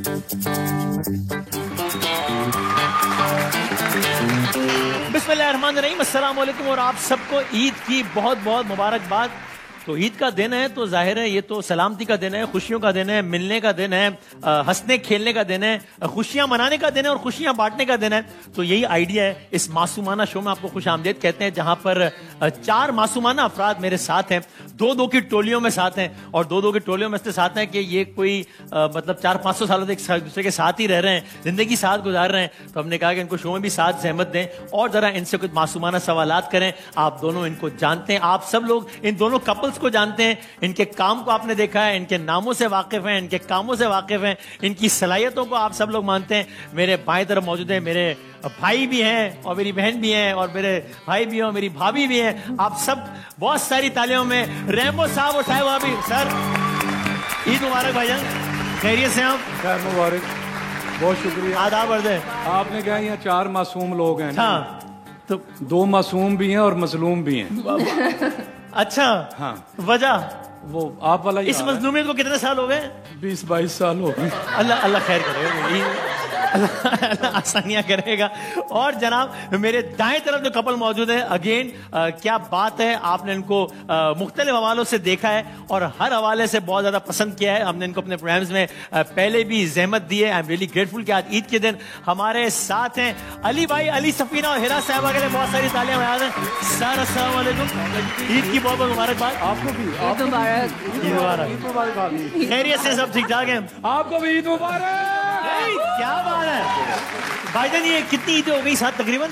बिस्मिल्लाहिर्रहमानिर्रहीम, अस्सलाम वालेकुम और आप सबको ईद की बहुत बहुत मुबारकबाद। तो ईद का दिन है तो जाहिर है ये तो सलामती का दिन है, खुशियों का दिन है, मिलने का दिन है, हंसने खेलने का दिन है, खुशियां मनाने का दिन है और खुशियां बांटने का दिन है। तो यही आइडिया है इस मासूमाना शो में। आपको खुश आमदेद कहते हैं, जहां पर 4 मासूमाना अफराद मेरे साथ हैं, 2-2 की टोलियों में साथ हैं और 2-2 की टोलियों में से साथ हैं कि ये कोई मतलब 400-500 सालों से एक दूसरे के साथ ही रह रहे हैं, जिंदगी साथ गुजार रहे हैं। तो हमने कहा कि इनको शो में भी साथ सहमत दें और जरा इनसे कुछ मासूमाना सवालात करें। आप दोनों इनको जानते हैं, आप सब लोग इन दोनों कपल्स को जानते हैं, इनके काम को आपने देखा है, इनके नामों से वाकिफ हैं, इनके कामों से वाकिफ हैं, इनकी सलाहियतों को आप सब लोग मानते हैं। मेरे बाएं तरफ मौजूद है, मेरे भाई भी हैं और मेरी बहन भी हैं और मेरे भाई भी हैं और मेरी भाभी भी हैं। आप सब बहुत सारी तालियों में रैम्बो साहब और साहिब भाभी। सर ईद मुबारक भाईजान, खैरियत से आप? खैर मुबारक, बहुत शुक्रिया। आदाब अर्ज़ है। आपने कहा यहाँ 4 मासूम लोग हैं। हाँ, तो 2 मासूम भी हैं और मजलूम भी हैं। अच्छा, हाँ, वजह वो आप वाला इस मजलूमियत को कितने साल हो गए? 20-22 साल हो गए। अल्लाह अल्लाह खैर करेगा, अल्लाह आसानियां करेगा। और जनाब मेरे दाएं तरफ जो कपल मौजूद है, अगेन क्या बात है, आपने इनको मुख्तलिफ हवालों से देखा है और हर हवाले से बहुत ज्यादा पसंद किया है। हमने इनको अपने प्रोग्राम्स में पहले भी जहमत दी है। आई एम रियली ग्रेटफुल कि आज ईद के दिन हमारे साथ हैं अली भाई, अली सफीना और हिरा साहबा के लिए बहुत सारी तालियां बजा दें। सर अस्सलाम वालेकुम, ईद की बहुत बहुत मुबारकबाद। आपको भी ईद मुबारक। खैरियत से सब ठीक ठाक है? आपको भी ईद मुबारक। क्या बात है भाईजान, ये कितनी ईदें हो गई साथ तकरीबन?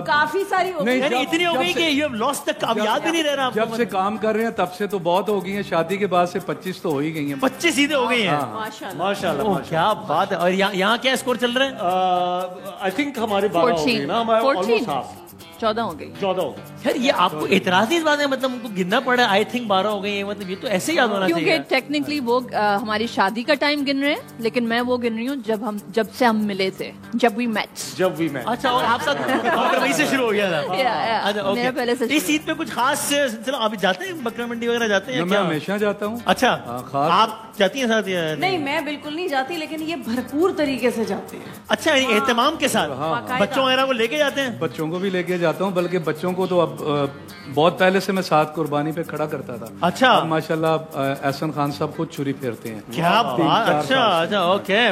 काफी सारी हो गई। इतनी हो गई कि यू हैव लॉस्ट तक, अब याद भी नहीं रह रहा आपको? जब से काम कर रहे हैं तब से तो बहुत हो गई हैं। शादी के बाद से 25 तो हो ही गई हैं। 25 ईदें हो गई हैं। माशाल्लाह माशाल्लाह, क्या बात है। और यहाँ क्या स्कोर चल रहे हैं? आई थिंक हमारे 12 हो गई ना, हमारे ऑलमोस्ट हाफ 14 हो गई। 14 हो गई। यार ये आपको इतराज इस बात है, मतलब उनको गिनना पड़ा। आई थिंक 12 हो गई है, मतलब ये तो ऐसे याद होना चाहिए। क्योंकि टेक्निकली वो हमारी शादी का टाइम गिन रहे हैं, लेकिन मैं वो गिन रही हूँ जब से हम मिले थे, जब वी मेट। अच्छा, और आप साथ वहीं से शुरू हो गया था? अच्छा, ओके। मेरा पहले से इस ईद पे कुछ खास सिलसिला आप जाते हैं, बकरा मंडी वगैरह जाते हैं? मैं हमेशा जाता हूँ। अच्छा, खास आप जाती हैं साथ या नहीं? मैं बिल्कुल नहीं जाती, लेकिन ये भरपूर तरीके से जाती है। अच्छा, एहतमाम के साथ बच्चों वगैरह को लेके जाते हैं? बच्चों को भी लेके जाता हूँ, बल्कि बच्चों को तो अब बहुत पहले से मैं साथ कुर्बानी पे खड़ा करता था। अच्छा, माशाल्लाह एहसन खान साहब खुद छुरी फेरते हैं। क्या बात। अच्छा अच्छा, ओके।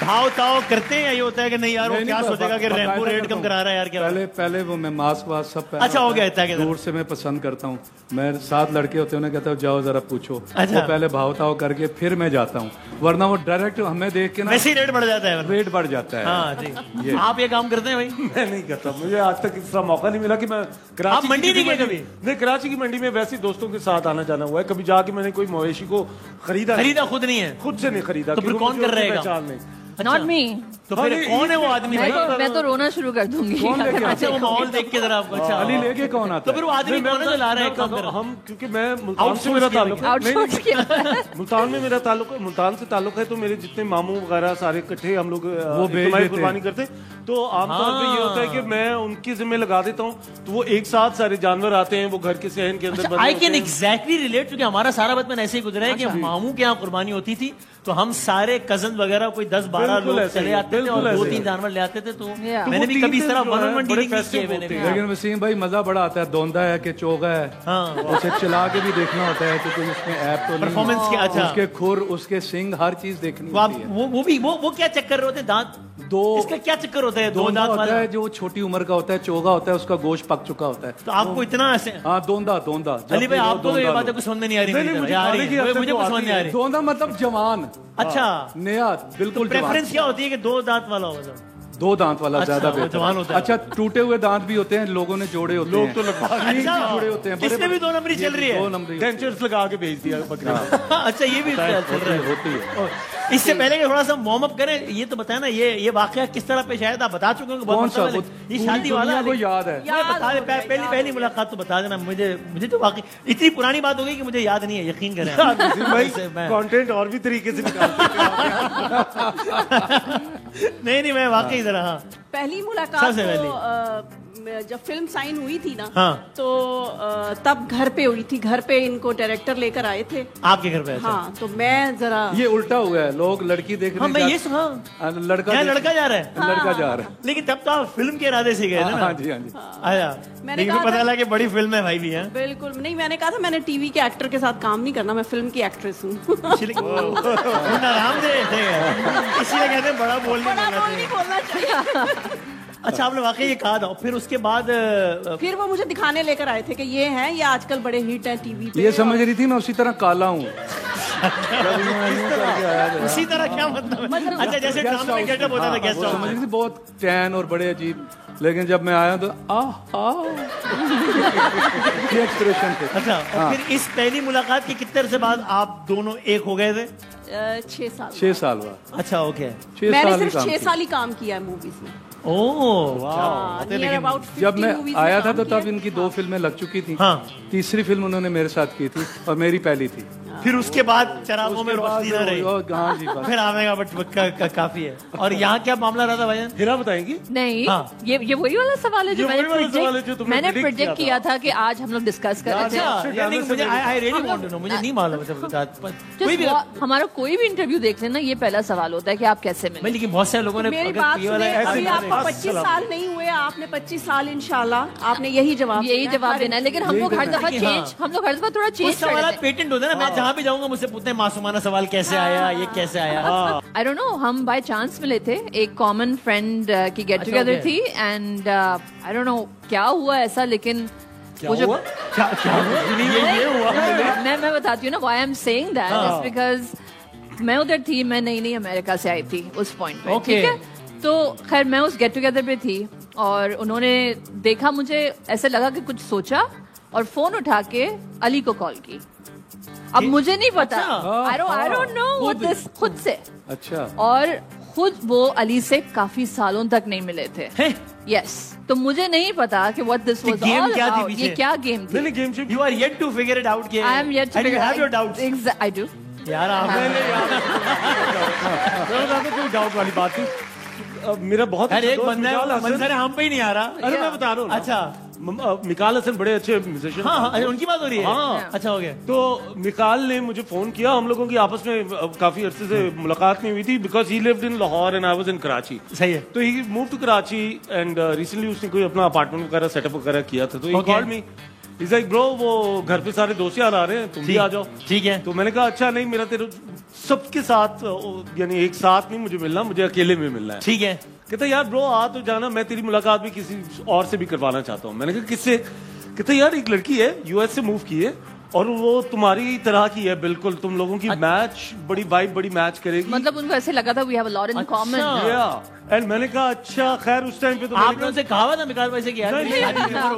भाव ताव करते हैं या ये होता है कि नहीं यार वो क्या सोचेगा कि रेनबो रेट कम करा रहा है यार? क्या पहले वो मैं मास्क वास्क सब अच्छा हो गया था? दूर से मैं पसंद करता हूँ। मैं 7 लड़के होते हैं, उन्हें कहता हूँ जाओ जरा पूछो। अच्छा। वो पहले भाव ताव करके फिर मैं जाता हूँ, वरना वो डायरेक्ट हमें देख के ना वैसे ही रेट बढ़ जाता है। रेट बढ़ जाता है। हाँ जी। आप ये काम करते हैं भाई? मैं नहीं करता, मुझे आज तक इसका मौका नहीं मिला कि मैं आप मंडी नहीं गए कभी? नहीं, कराची की मंडी में वैसे दोस्तों के साथ आना जाना हुआ है। कभी जाके मैंने कोई मवेशी को खरीदा खुद नहीं है? खुद से नहीं खरीदा। तो फिर कौन कर रहेगा? Not me. तो फिर कौन है वो आदमी? मैं तो रोना शुरू कर दूंगी। अच्छा, वो माहौल देख के जरा। अच्छा, अली लेके कौन आता? तो फिर वो आदमी कौन है जो ला रहा है काम? हम, क्योंकि मैं मुल्तान से मेरा ताल्लुक है, मुल्तान में मेरा ताल्लुक है, मुल्तान से ताल्लुक है, तो मेरे जितने मामू वगैरह सारे इकट्ठे हम लोग कुर्बानी करते। तो आमतौर पे ये होता है कि मैं उनकी जिम्मे लगा देता हूँ, तो वो एक साथ सारे जानवर आते हैं, वो घर के सहन के अंदर। आई कैन एग्जैक्टली रिलेट, क्योंकि हमारा सारा बचपन ऐसे ही गुजरा है कि मामू के यहाँ कुर्बानी होती थी, तो हम सारे कजन वगैरह कोई 10-12 लोग चले आते थे और 2-3 जानवर ले आते थे। तो मैंने भी कभी इस तरह वन डीलिंग नहीं की है मैंने। लेकिन वसीम भाई मजा बड़ा आता है। दोंदा है कि चोगा है, उसे चला के भी देखना होता है कि कोई उसमें ऐप तो परफॉर्मेंस क्या। अच्छा, उसके खुर, उसके सिंग, हर चीज देखनी होती है। वो क्या चक्कर होते हैं? दांत दो, इसका क्या चक्कर होता है? 2 दांत होता है जो छोटी उम्र का होता है, चोगा होता है उसका गोश्त पक चुका होता है। तो आपको इतना ऐसे? हाँ, दोंदा। अली भाई आपको तो ये बातें कुछ समझ में नहीं आ रही? मुझे कुछ समझ नहीं आ रही। दोंदा मतलब जवान। अच्छा, नया बिल्कुल। प्रेफरेंस क्या होती है कि 2 दांत वाला होगा? 2 दांत वाला ज्यादा जवान होता है। अच्छा, टूटे हुए दांत भी होते हैं, लोगों ने जोड़े होते हैं। लोग तो जोड़े होते हैं। इसमें भी 2 नंबरी चल रही है? 2 नंबरी डेंचर्स लगा के भेज दिया बकरा। अच्छा, ये भी चल रहा है? होती है। इससे पहले कि थोड़ा सा वार्म अप करें, ये तो बताया ना ये वाकया किस तरह पेश आया था? बता चुके हैं बहुत मतलब ये शादी वाला को याद है? बता दे, पहली मुलाकात तो बता देना मुझे तो वाकई इतनी पुरानी बात हो गई कि मुझे याद नहीं है, यकीन करें भाई। कंटेंट और भी तरीके से निकालते नहीं मैं वाकई जरा। हाँ, पहली मुलाकात तो जब फिल्म साइन हुई थी ना, हाँ। तो तब घर पे हुई थी। घर पे इनको डायरेक्टर लेकर आए थे आपके घर पे। हाँ, तो मैं जरा ये उल्टा हुआ है, लोग लड़की देख रहे हैं। मैं ये सुना लड़का जा रहा है, लड़का जा रहा है। लेकिन तब तो आप फिल्म के इरादे से गए ना। हाँ जी, हाँ जी। आया मैंने पता लगा कि बड़ी फिल्म है भाई भी है। बिल्कुल नहीं, मैंने कहा था मैंने टीवी के एक्टर के साथ काम नहीं करना, मैं फिल्म की एक्ट्रेस हूँ। आराम से इसीलिए कहते हैं बड़ा नहीं बोलना चाहिए। अच्छा, आपने वाकई ये कहा था। फिर उसके बाद फिर वो मुझे दिखाने लेकर आए थे कि ये हैं, ये आजकल बड़े हिट हैं टीवी पे। ये समझ रही थी मैं उसी तरह काला हूँ। उसी तरह क्या मतलब? अच्छा, जैसे ड्रामा में गेटअप होता था गेस्ट हाउस, समझ रही थी बहुत टैन और बड़े अजीब, लेकिन जब मैं आया तो ये एक्सप्रेशन थे। अच्छा, और फिर इस पहली मुलाकात के कितने अरसे बाद आप दोनों एक हो गए थे? 6 साल बाद। अच्छा, ओके। मैंने सिर्फ 6 साल ही काम किया है मूवीज में। जब मैं आया था तो तब इनकी 2 फिल्में लग चुकी थी। हाँ। तीसरी फिल्म उन्होंने मेरे साथ की थी और मेरी पहली थी। फिर उसके बाद चरागों में रोशनी न रही। हाँ जी, फिर आवेगा बट काफी है। और यहाँ क्या मामला रहा था भाईजान? हीरा बताएंगी? नहीं, हाँ। ये वही वाला सवाल है जो मैंने प्रेडिक्ट किया था कि आज हम लोग डिस्कस कर रहे थे। मुझे I really want to know, मुझे नहीं मालूम हमारा कोई भी इंटरव्यू देख लेना, ये पहला सवाल होता है कि आप कैसे मिले। लेकिन बहुत सारे लोगों ने मेरी बात सुने, अभी आपको 25 साल नहीं हुए, आपने 25 साल इंशाल्लाह आपने यही जवाब देना है। लेकिन हम लोग हर दफा थोड़ा चेंज सवाल पेटेंट होता है ना। मैं जहाँ भी जाऊंगा मुझसे पूछते हैं मासूमाना सवाल, कैसे आया, ये कैसे आया? आई डोंट नो, हम बाय चांस मिले थे, एक कॉमन फ्रेंड की गेट टुगेदर थी, एंड आई डोंट नो क्या हुआ ऐसा, लेकिन क्या हुआ? मैं बताती हूँ ना why I am saying that is because मैं उधर थी, मैं नई अमेरिका से आई थी उस पॉइंट पे, ठीक है? तो खैर मैं उस गेट टुगेदर पे थी और उन्होंने देखा, मुझे ऐसा लगा कि कुछ सोचा और फोन उठा के अली को कॉल की। अब मुझे नहीं पता, आई डोंट नो दिस, खुद से। अच्छा। और खुद वो अली से काफी सालों तक नहीं मिले थे। यस, तो मुझे नहीं पता कि what this was all about, ये क्या गेम थी। नहीं, game you are yet to figure it out. I am yet to figure, have your doubts. I do यार, आपने कोई डाउट वाली बात थी। मेरा बहुत एक बंदा है, हम पे ही नहीं आ रहा। अरे मैं बता रहा हूँ। अच्छा, मिकाल हसन बड़े अच्छे म्यूजिशियन। हाँ, उनकी बात हो रही है। हाँ, अच्छा, हो गया। तो मिकाल ने मुझे फोन किया, हम लोगों की आपस में काफी अरसे से मुलाकात नहीं हुई थी, because he lived in Lahore and I was in Karachi. सही है। तो he move to Karachi and recently उसने कोई अपना अपार्टमेंट वगैरह सेटअप वगैरह किया था, तो he called me, is like bro वो घर पे सारे दोस्त यार आ रहे हैं, तुम भी आ जाओ। ठीक है। तो मैंने कहा अच्छा, नहीं मेरा तेरे सबके साथ, यानी एक साथ नहीं मुझे मिलना, मुझे अकेले में मिलना है। ठीक है। कहता यार ब्रो आ तो जाना, मैं तेरी मुलाकात भी किसी और से भी करवाना चाहता हूँ। मैंने कहा किससे? कहता यार एक लड़की है, यूएस से मूव की है और वो तुम्हारी तरह की है बिल्कुल, तुम लोगों की मैच बड़ी वाइब बड़ी मैच करेगी। मतलब उनको ऐसे लगा था we have a lot in common. And मैंने कहा अच्छा, खैर उस टाइम पे तो आपने उनसे कहा था मिकाल भाई से कि यार हो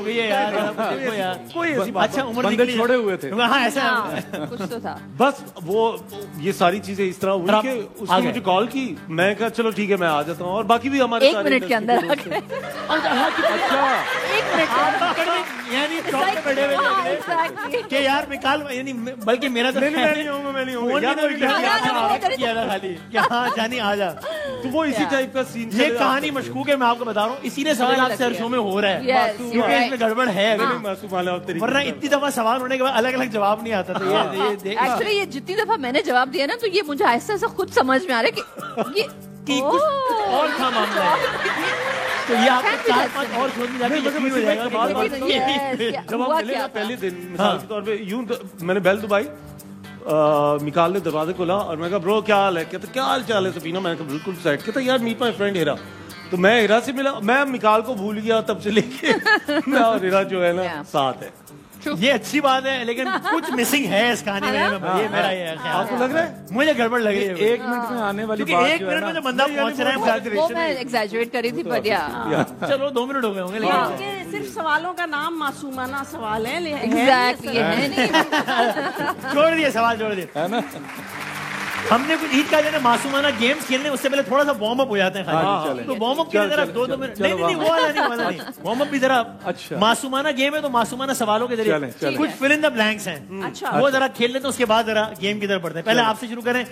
गई है यार, कोई ऐसी बात। अच्छा, उम्र बंदे छोड़े हुए थे। हाँ, ऐसा कुछ तो था। बस वो ये सारी चीजें इस तरह हुई कि उसने मुझे कॉल की, मैं कहा चलो ठीक है मैं आ जाता हूँ, और बाकी भी हमारे 1 मिनट के अंदर आ गए। अच्छा, 1 मिनट यानी कि यार मिकाल, यानी बल्कि मेरा तो मैं नहीं हूँ, मैं नहीं हूँ खाली हाँ जानी आ जा। तो वो इसी टाइप का सीन। ये कहानी मशकूक है, मैं आपको बता रहा हूँ, इसी ने 7.5 लाख शो में हो रहा है, क्योंकि इसमें गड़बड़ है। वरना इतनी दफा सवाल होने के बाद अलग अलग जवाब नहीं आता। तो ये एक्चुअली ये जितनी दफा मैंने जवाब दिया ना, तो ये मुझे ऐसा ऐसा खुद समझ में आ रहा है कि कुछ और था मामला। तो ये आपको 4-5 और शोध में जाके यकीन हो जाएगा। जब हम मिले ना पहले दिन, मिसाल के तौर पे यूं मैंने बेल दबाई, मिकाल ने दरवाजे खोला और मैं कहा ब्रो क्या हाल है? कहता क्या हाल चाल है सफीना? मैंने कहा बिल्कुल सेट। कहता यार मीट माय फ्रेंड हीरा। तो मैं हीरा से मिला, मैं मिकाल को भूल गया तब से लेके मैं और हीरा जो है ना साथ है। ये अच्छी बात है, लेकिन कुछ मिसिंग है इस कहानी में। ये मेरा ये है। आपको लग रहा है? मुझे गड़बड़ लग रही है। 1 मिनट में आने वाली बात, 1 मिनट में जो बंदा पहुंच रहा है, वो मैं एग्जैजरेट करी थी, पर चलो 2 मिनट हो गए होंगे, लेकिन सिर्फ सवालों का नाम मासूमाना सवाल है। एग्जैक्टली है नहीं। छोड़ दिए सवाल, छोड़ दिए, है ना। हमने कुछ ईद का जो है मासूमाना गेम्स खेलने, उससे पहले थोड़ा सा वार्म अप हो जाते हैं खाली। तो वार्म अप के लिए जरा 2 मिनट, नहीं वो वाला नहीं, वार्म अप भी जरा। अच्छा, मासूमाना गेम है तो मासूमाना सवालों के जरिए कुछ फिल इन द ब्लैंक्स हैं। अच्छा, वो जरा खेल लेते हैं, उसके बाद जरा गेम की तरफ बढ़ते हैं। पहले आपसे शुरू करें,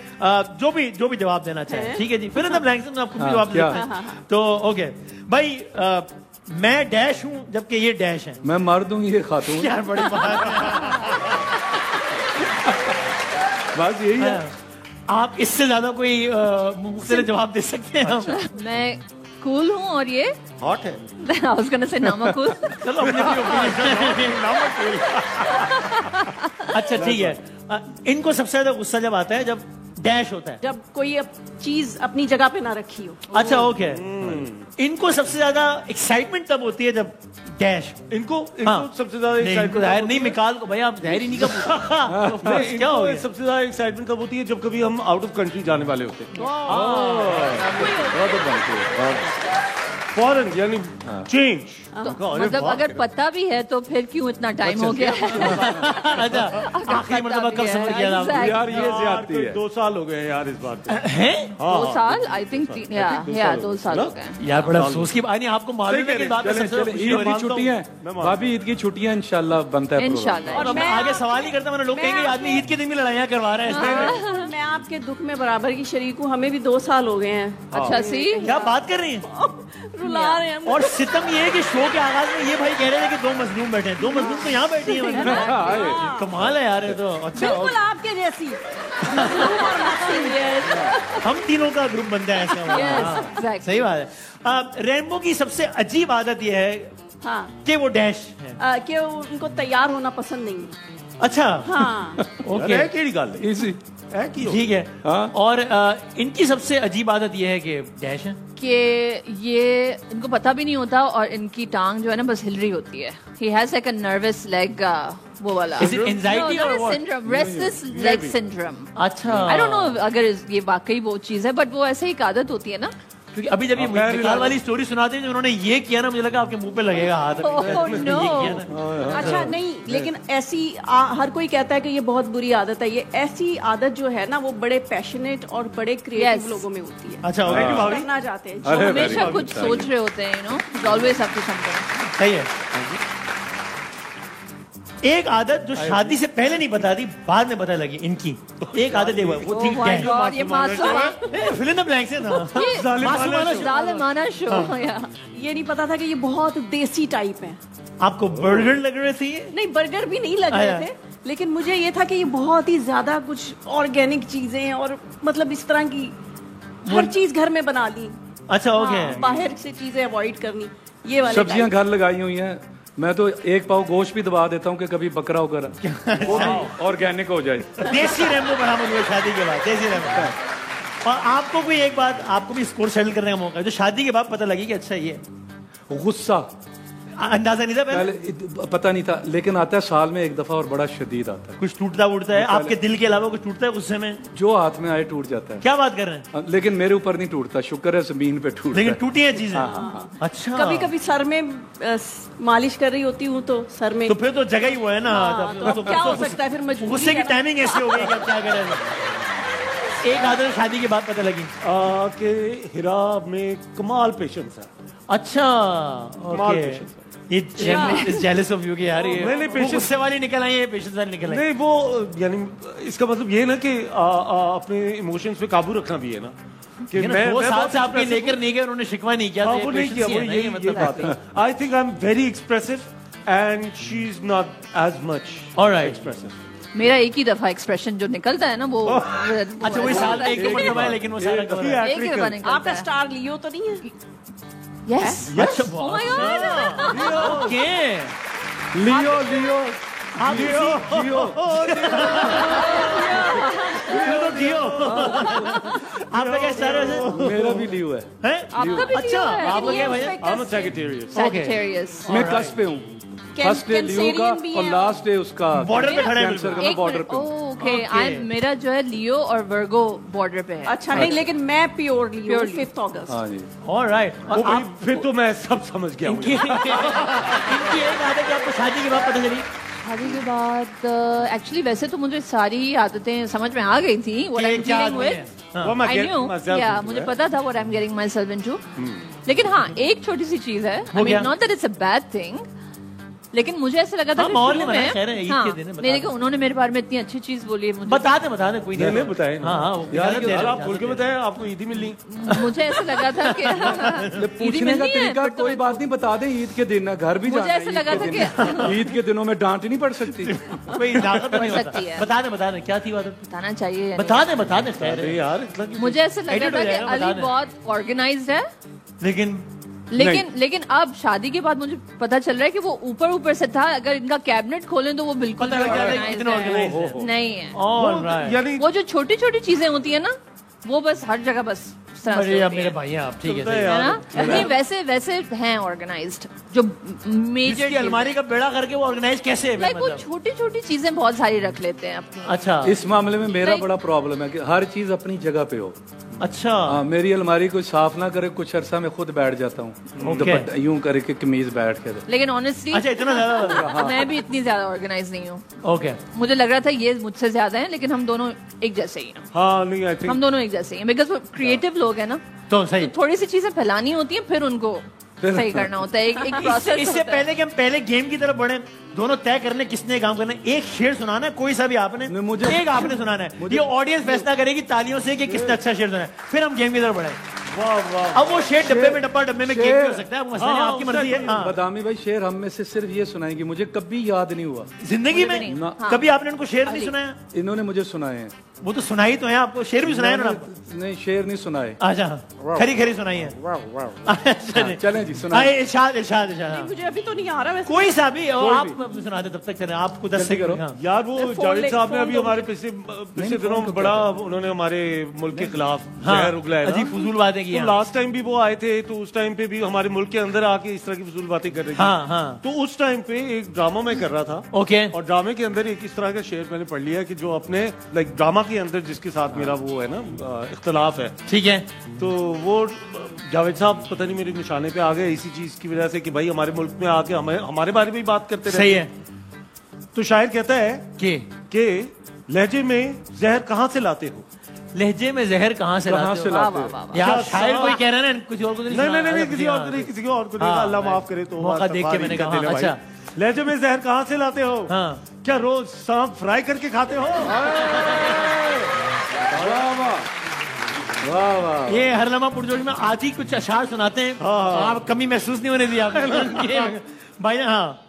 जो भी जवाब देना चाहे। ठीक है जी, फिल इन द ब्लैंक्स में आप कुछ भी जवाब देते हैं। तो ओके भाई, मैं डैश हूँ जबकि ये डैश है। मैं मर्द हूँ, ये खातून। यार बड़ी बात बस यही है। आप इससे ज्यादा कोई मुख्तलिफ जवाब दे सकते हैं? अच्छा। मैं कूल हूँ और ये हॉट है। I was gonna say नामकूल। चलो अच्छा ठीक है। इनको सबसे ज्यादा गुस्सा जब आता है जब डैश होता है, जब कोई चीज अपनी जगह पे ना रखी हो। अच्छा ओके। इनको सबसे ज्यादा एक्साइटमेंट तब होती है जब डैश। इनको सबसे ज्यादा एक्साइटमेंट नहीं मिकाल को, भैया आप जाहिर ही नहीं कर क्या हो गया? सबसे ज्यादा एक्साइटमेंट कब होती है? जब कभी हम आउट ऑफ कंट्री जाने वाले होते हैं, फॉरेन यानी चेंज। मतलब अगर पता भी है तो फिर क्यों इतना टाइम हो गया? अच्छा आखिरी मतलब कब समझ गया आप? यार ये ज्यादती है। 2 साल हो गए यार इस बात पे। हैं 2 साल? आई थिंक 2 साल हो गए। यार बड़ा अफसोस की बात नहीं, आपको मालूम है कि बात ईद की छुट्टियां, भाभी ईद की छुट्टियां इंशाल्लाह बनता है इंशाल्लाह। और मैं आगे सवाल ही करता हूँ, लोग कहेंगे आदमी ईद के दिन भी लड़ाइयाँ करवा रहे हैं। मैं आपके दुख में बराबर की शरीक हूँ, हमें भी 2 साल हो गए हैं। अच्छा सी क्या बात कर रही हैं? रुला रहे हैं। और सितम ये है कि शो के आगाज में ये भाई कह रहे थे कि 2 मजलूम बैठे हैं, 2 मजलूम तो यहाँ बैठी हैं। कमाल है यार ये तो। अच्छा बिल्कुल आपके जैसी। हम तीनों का ग्रुप बनता है ऐसा। सही बात है। रेनबो की सबसे अजीब आदत ये है कि वो डैश है, कि उनको तैयार होना पसंद नहीं है। अच्छा हाँ ओके केड़ी गल है? इजी ठीक है। और इनकी सबसे अजीब आदत ये है कि डैश है कि ये इनको पता भी नहीं होता और इनकी टांग जो है ना बस हिल रही होती है। He has like a nervous leg वो वाला एंजाइटी और syndrome, restless leg syndrome। अच्छा I don't know अगर ये वाकई वो चीज है, बट वो ऐसे ही एक आदत होती है ना। क्योंकि अभी जब ये मिकाल वाली स्टोरी सुनाते हैं, उन्होंने ये किया ना, मुझे लगा आपके मुंह पे लगेगा हाथ। अच्छा नहीं, लेकिन ऐसी हर कोई कहता है कि ये बहुत बुरी आदत है। ये ऐसी आदत जो है ना वो बड़े पैशनेट और बड़े क्रिएटिव लोगों में होती है। अच्छा करना चाहते हैं, हमेशा कुछ सोच रहे होते हैं, you know, always have to something. सही है। एक आदत जो शादी से पहले नहीं बता दी, बाद में पता लगी इनकी। एक आदत है वो थी फिल इन द ब्लैंक्स है ना, ज़ालिमाना शो। ये नहीं पता था कि ये बहुत देसी टाइप है। आपको बर्गर लग रहे थे? नहीं बर्गर भी नहीं लग रहे थे, लेकिन मुझे ये था कि ये बहुत ही ज्यादा कुछ ऑर्गेनिक चीजें हैं और मतलब इस तरह की हर चीज घर में बना ली। अच्छा ओके। बाहर से चीजें अवॉइड करनी। ये वाली सब्जियां घर लगाई हुई हैं। मैं तो 1 पाव गोश्त भी दबा देता हूँ कि कभी बकरा वगैरह वो भी ऑर्गेनिक हो जाए। देसी रेमबो बराबर हुए शादी के बाद, देसी रेमबो। और आपको भी एक बात, आपको भी स्कोर सेटल करने का मौका है, जो शादी के बाद पता लगी कि अच्छा ये गुस्सा अंदाजा नहीं था पहले? पता नहीं था, लेकिन आता है साल में 1 दफा और बड़ा शदीद आता है। कुछ टूटता उड़ता है आपके दिल के अलावा? कुछ टूटता है गुस्से में? जो हाथ में आए टूट जाता है। क्या बात कर रहे हैं? लेकिन मेरे ऊपर नहीं टूटता, शुक्र है जमीन पे टूटता। लेकिन टूटी है चीजें। अच्छा। कभी कभी सर में मालिश कर रही होती हूँ तो सर में, तो फिर तो जगह ही वो है ना। तो क्या हो सकता है फिर? मजबूरी गुस्से की टाइमिंग ऐसी हो गई, क्या करें। एक आदत शादी के बाद पता लगी कि हिरा में कमाल पेशेंस है। अच्छा ओके। ये जेलस ऑफ यू कि यार ये नहीं गुस्से वाली निकल आई है, पेशेंस वाली निकल आई। नहीं वो यानी इसका मतलब ये है ना कि अपने इमोशंस पे काबू रखना भी है ना। कि मैं 2 साल से आपके लेकर नहीं गए, उन्होंने शिकवा नहीं किया। वो नहीं किया, वो ये बात है। I think I am very expressive and she is not as much expressive. मेरा एक ही दफा एक्सप्रेशन जो निकलता है ना वो अच्छा वही साल में एक दफा है, लेकिन वो सारा कवर है। एक ही दफा निकलता है। आपका स्टार लियो तो नहीं है? Yes. अच्छा Oh my God. ओके। लियो लियो जियो। आपका क्या स्टार है? मेरा भी लियो है। आपका भी अच्छा आपका क्या भैया? I am Sagittarius. Sagittarius. मैं कस पे हूँ। फर्स्ट डे लियो का और लास्ट डे उसका बॉर्डर पे खड़े हैं। कैंसर का बॉर्डर पे। ओके मेरा जो है लियो और वर्गो बॉर्डर पे है। अच्छा नहीं, लेकिन मैं प्योर लियो 5 अगस्त। हाँ जी। ऑलराइट। और आप फिर तो मैं सब समझ गया हूँ। इनकी एक आदत आपको शादी के बाद पता चली? शादी के बाद एक्चुअली वैसे तो मुझे सारी आदतें समझ में आ गई थी। What I'm dealing with, I knew, मुझे पता था what I'm getting myself into। लेकिन हाँ एक छोटी सी चीज है, I mean not that it's a bad thing, लेकिन मुझे ऐसा लगा था माहौल नहीं बना, खैर है, ईद के दिन है, नहीं, लेकिन उन्होंने मेरे बारे में इतनी अच्छी चीज बोली है। बता दे कोई नहीं बताए। हाँ यार आप बोल के बताए, आपको ईद ही मिलनी। मुझे ऐसा लगा था कि पूछने का तरीका कोई बात नहीं, बता दें ईद के दिन है, घर भी मुझे ऐसा लगा था कि ईद के दिनों में डांट नहीं पड़ सकती। बता दे क्या थी बात, बताना चाहिए। बता दे खैर यार, मुझे ऐसा लगा था कि अली बहुत ऑर्गेनाइज्ड है, लेकिन अब शादी के बाद मुझे पता चल रहा है कि वो ऊपर से था। अगर इनका कैबिनेट खोलें तो वो बिल्कुल नहीं है। यानी वो जो छोटी छोटी चीजें होती है ना, वो बस हर जगह बस मेरे भाई हैं आप, ठीक है ना? नहीं, वैसे हैं ऑर्गेनाइज्ड। जो मेजर अलमारी का बेड़ा करके वो ऑर्गेनाइज कैसे है? लाइक वो छोटी छोटी चीजें बहुत सारी रख लेते हैं अपनी। अच्छा, इस मामले में मेरा बड़ा प्रॉब्लम है कि हर चीज अपनी जगह पे हो। अच्छा, मेरी अलमारी कोई साफ ना करे, कुछ अरसा में खुद बैठ जाता हूँ यूं करके कमीज बैठ के। लेकिन ऑनेस्टली अच्छा, इतना ज्यादा मैं भी इतनी ज्यादा ऑर्गेनाइज नहीं हूँ। ओके, मुझे लग रहा था ये मुझसे ज्यादा है, लेकिन हम दोनों एक जैसे ही हैं। हाँ, नहीं, आई थिंक हम दोनों एक जैसे ही हैं, बिकॉज क्रिएटिव लोग हैं ना, तो सही थोड़ी सी चीजें फैलानी होती हैं, फिर उनको सही करना होता है। एक प्रोसेस। इससे पहले कि हम पहले गेम की तरफ बढ़े, दोनों तय करने किसने काम करना है। एक शेर सुनाना है, कोई सा भी आपने, एक आपने सुनाना है। ये ऑडियंस फैसला करेगी तालियों से कि किसने अच्छा शेर सुना है, फिर हम गेम की तरफ बढ़े। अब वो शेर डब्बे में गेम भी हो सकता है, मसला नहीं, आपकी मर्जी है। बदामी भाई शेर हम में से सिर्फ ये सुनाएंगे, मुझे कभी याद नहीं हुआ जिंदगी में। कभी आपने उनको शेर नहीं सुनाया? इन्होंने मुझे सुनाए हैं। वो तो सुनाई तो है आपको, शेर भी सुनाया ना? नहीं, शेर नहीं सुनाए। अच्छा, खरी सुनाई है। चलें जी, सुनाए। इरशाद। मुझे अभी तो नहीं आ रहा वैसे। कोई सा भी आप सुना दे, तब तक चलें। आपको 10 से करो यार। वो जावेद साहब ने अभी हमारे पिछले दिनों बड़ा उन्होंने हमारे मुल्क के खिलाफ जहर उगलाया, अजीब फजूल बातें की। लास्ट टाइम भी वो आए थे, तो उस टाइम पे भी हमारे मुल्क के अंदर आके इस तरह की फजूल बातें कर रहे थे। तो उस टाइम पे एक ड्रामा मैं कर रहा था। ओके, और ड्रामे के अंदर एक इस तरह का शेर मैंने पढ़ लिया कि जो अपने लाइक ड्रामा के अंदर जिसके साथ मेरा वो है ना इख्तलाफ है, ठीक है, तो वो जावेद साहब पता नहीं मेरे निशाने पे आ गए इसी चीज की वजह से कि भाई हमारे मुल्क में आके हमारे बारे में ही बात करते रहते। सही है। तो शायर कहता है कि लहजे में जहर कहाँ से लाते हो? लहजे में जहर कहाँ से लाते हो? यार शायर कोई कह रहा है ना, कुछ और को नहीं, किसी और को नहीं, अल्लाह माफ करे। तो मौका देख के मैंने कहा, अच्छा, लहजे में जहर कहाँ से लाते हो? क्या रोज सांप फ्राई करके खाते हो? वाह। ये हर लम्हा पुरजोश में आज ही कुछ अशार सुनाते हैं। आप कमी महसूस नहीं होने दी आपने भाई। हाँ,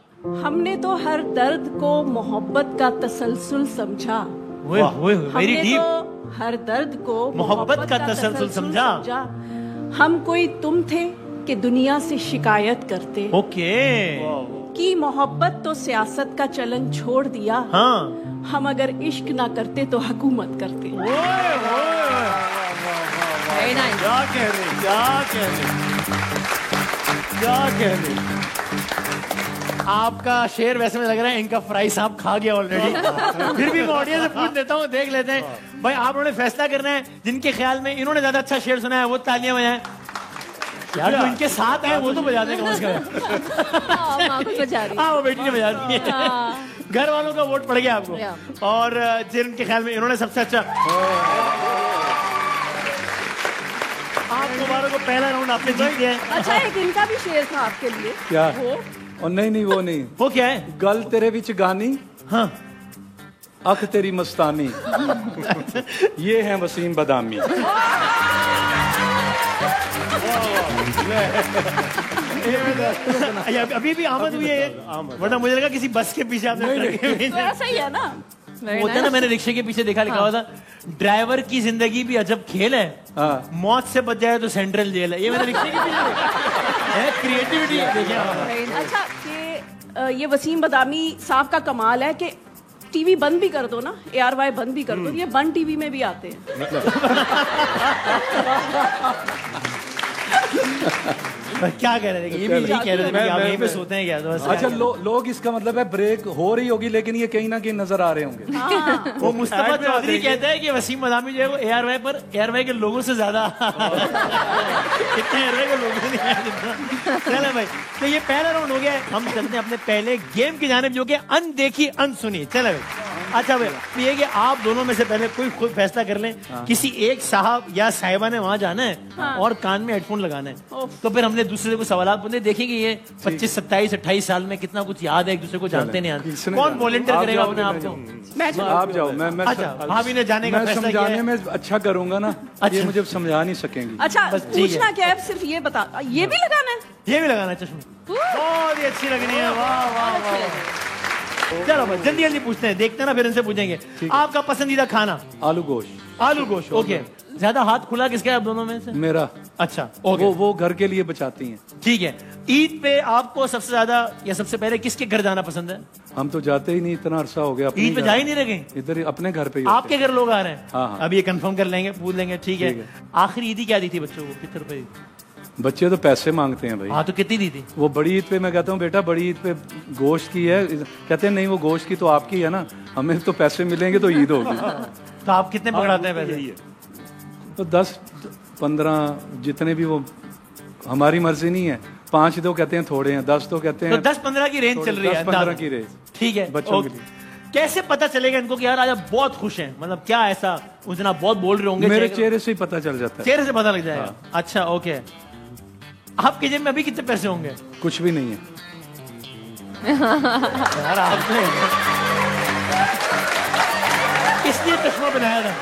हमने तो हर दर्द को मोहब्बत का तसलसल समझा। Very deep. तो हर दर्द को मोहब्बत का तसलसल समझा। हम कोई तुम थे कि दुनिया से शिकायत करते। ओके, कि मोहब्बत तो सियासत का चलन छोड़ दिया। हाँ, हम अगर इश्क ना करते तो हुकूमत करते। क्या कह रहे। आपका शेर वैसे में लग रहा है इनका फ्राई साहब खा गया ऑलरेडी। फिर भी मैं ऑडियंस से पूछ देता हूँ, देख लेते हैं भाई। आप लोगों ने फैसला करना है, जिनके ख्याल में इन्होंने ज्यादा अच्छा शेर सुना है वो तालियां बजाएं। यार जो इनके साथ है वो तो बजा दें कम से कम। हाँ, वो बेटी ने बजा दी है। घर वालों का वोट पड़ गया आपको, और जिनके ख्याल में इन्होंने सबसे अच्छा। आप दोबारा को पहला राउंड आपने जीत गया। अच्छा, एक इनका भी शेर था आपके लिए। क्या? और नहीं, वो नहीं। वो क्या है? गल तेरे विच गानी, हाँ, अख तेरी मस्तानी, ये है वसीम बदामी। अभी भी आमद हुई है, वरना मुझे लगा किसी बस के पीछे आपने ऐसा ही है ना। होता है ना, मैंने रिक्शे के पीछे देखा, लिखा हुआ था ड्राइवर की जिंदगी भी अजब खेल है, मौत से बच जाए तो सेंट्रल जेल है। ये मैंने रिक्शे के पीछे क्रिएटिविटी देखिए। अच्छा, कि ये वसीम बदामी साहब का कमाल है कि टीवी बंद भी कर दो ना, ARY बंद भी कर दो, ये बंद टीवी में भी आते हैं। क्या कह रहे थे? ये भी यही कह रहे थे कि आप यहीं पे सोते हैं क्या? तो अच्छा, लोग इसका मतलब है ब्रेक हो रही होगी, लेकिन ये कहीं ना कहीं नजर आ रहे होंगे। वो मुस्तफा चौधरी कहता है कि वसीम बदामी जो है वो ARY पर ARY के लोगों से ज्यादा इतने ARY के लोगों नहीं है जितना। चलो भाई, तो ये पहला राउंड हो गया है। हम चलते हैं अपने पहले गेम की जानिब, जो कि अनदेखी अनसुनी। चलो भाई। अच्छा भाई ये कि आप दोनों में से पहले कोई खुद फैसला कर लें, किसी एक साहब या साहिबा ने वहाँ जाना है और कान में हेडफोन लगाना है, तो फिर हमने दूसरे को सवाल पूछे, देखेंगे ये 25, 27, 28 साल में कितना कुछ याद है, एक दूसरे को जानते नहीं आते। कौन वॉलंटियर करेगा अपने आप को? आप जाओ। मैं अच्छा भाभी ने जाने का फैसला किया है। में अच्छा करूंगा ना, ये मुझे समझा नहीं सकेंगे। अच्छा पूछना क्या है, सिर्फ ये बता, ये भी लगाना है? ये भी लगाना है चश्मे, बहुत ही अच्छी लग रही है। वाह वाह वाह। चलो भाई जल्दी जल्दी पूछते हैं, देखते हैं ना फिर इनसे पूछेंगे। आपका पसंदीदा खाना? आलू गोश्त। आलू गोश्त, ओके। ज्यादा हाथ खुला किसका है आप दोनों में से? मेरा। अच्छा ओके। वो घर के लिए बचाती हैं। ठीक है। ईद पे आपको सबसे ज्यादा या सबसे पहले किसके घर जाना पसंद है? हम तो जाते ही नहीं, इतना अरसा हो गया। ईद पे जा ही नहीं रहे, इधर अपने घर पे। आपके घर लोग आ रहे हैं? हाँ। अभी ये कंफर्म कर लेंगे, पूछ लेंगे। ठीक है। आखिरी ईदी क्या दी थी बच्चों को, कितने रुपए दी? बच्चे तो पैसे मांगते हैं भाई। हाँ तो कितनी दी थी? वो बड़ी ईद पे मैं कहता हूँ बेटा बड़ी ईद पे गोश्त की है, कहते हैं नहीं वो गोश्त की तो आपकी है ना, हमें तो पैसे मिलेंगे तो ईद होगी। तो आप कितने पकड़ाते हैं पैसे? तो 10, 15 जितने भी, वो हमारी मर्जी नहीं है। 5 तो कहते हैं थोड़े हैं, 10 तो कहते हैं। तो 10-15 की रेंज चल रही है? 10-15 की रेंज। ठीक है बच्चों के लिए। कैसे पता चलेगा इनको कि यार आज आप बहुत खुश हैं? मतलब क्या ऐसा उस दिन आप बहुत बोल रहे होंगे? मेरे चेहरे से ही पता चल जाता है। चेहरे से पता लग जाएगा। अच्छा ओके। आपके जेब में अभी कितने पैसे होंगे? कुछ भी नहीं है यार आपने इसलिए चश्मा बनाया था,